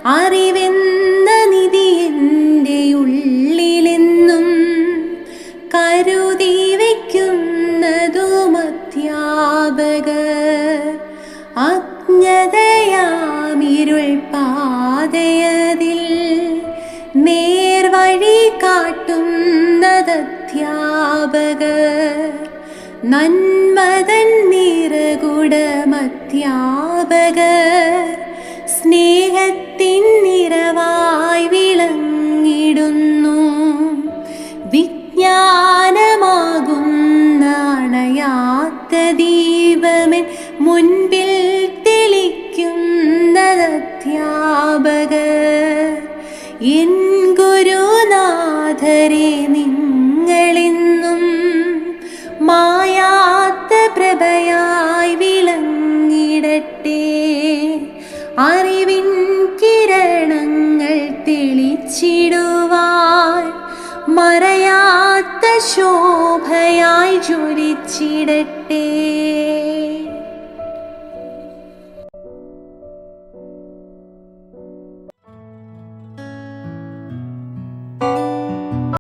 അറിവെന്ന നിധി എൻ്റെ ഉള്ളിലെന്നും കരുതി വയ്ക്കുന്നതും അധ്യാപകർ. അജ്ഞതയാമിരുൾ പാതയതിൽ നേർവഴി കാട്ടുന്നതധ്യാപകർ. നന്മതൻ നിറകുടമധ്യാപകർ സ്നേഹത്തിൻ നിറവായി വിളങ്ങിടുന്നു. വിജ്ഞാനമാകുന്ന അണയാത്ത ദീപമെൻ മുൻപിൽ തെളിക്കുന്നതധ്യാപകർ. എൻ ഗുരുനാഥരെ നിങ്ങളെന്നും മായാത്ത പ്രഭയായി വിളങ്ങിടട്ടെ. അറിവിൻ കിരണങ്ങൾ തെളിച്ചിടുവാൻ മറയാത്ത ശോഭയായി ജ്വലിച്ചിടട്ടെ.